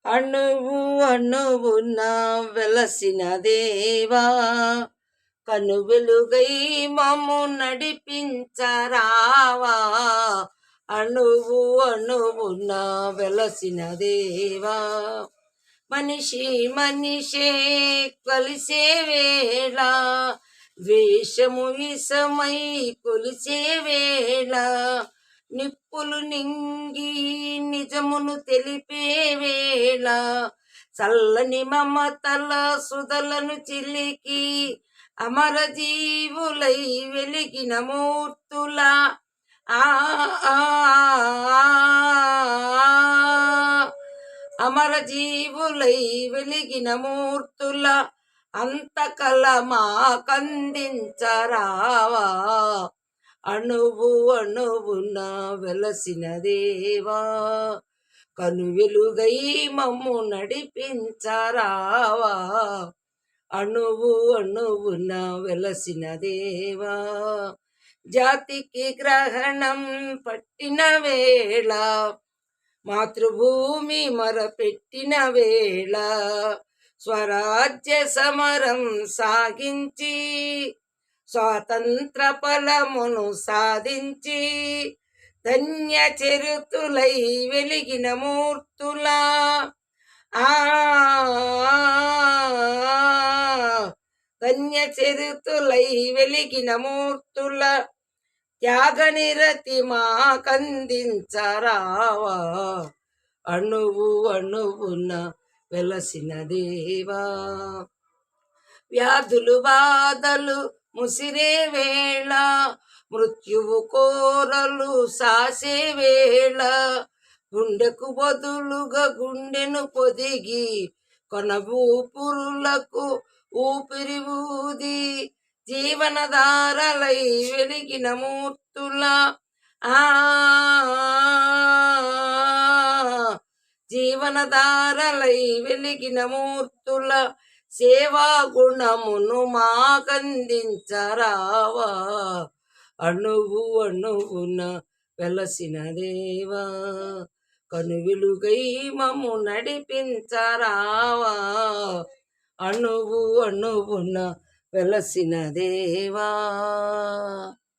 అణువు అణువున వెలసిన దేవా, కను వెలుగై మమ్ము నడిపించరావా. అణువు అణువున వెలసిన దేవా, మనిషి మనిషే కలిసే వేళ, ద్వేషము విషమై కొలిసే వేళ, నిప్పులు నింగి నిజమును తెలిపే వేళ, చల్లని మమతల సుధలను చిలికి అమర జీవులై వెలిగిన మూర్తుల అమర జీవులై వెలిగిన మూర్తుల అంతకల మాకందించరావా. అణువు అణువున వెలసిన దేవా, కను వెలుగై మమ్ము నడిపించరావా. అణువు అణువున వెలసిన దేవా, జాతికి గ్రహణం పట్టిన వేళ, మాతృభూమి మరపెట్టిన వేళ, స్వరాజ్య సమరం సాగించి స్వాతంత్ర ఫలమును సాధించి ధన్య చరితులై వెలిగిన మూర్తుల ధన్య చరితులై వెలిగిన మూర్తుల త్యాగ నిరతి మాకందించరావా. అణువు అణువున వెలసిన దేవా, వ్యాధులు బాధలు ముసిరే వేళ, మృత్యువు కోరలు సాసే వేళ, గుండెకు బదులుగా గుండెను పొదిగి కొన ఊపురులకు ఊపిరి ఊది జీవనధారలై వెలిగిన మూర్తుల జీవనధారలై వెలిగిన మూర్తుల సేవా గుణమును మాకందించరావా. అణువు అణువున వెలసిన దేవా, కను వెలుగై మమ్ము నడిపించరావా. అణువు అణువున వెలసిన దేవా.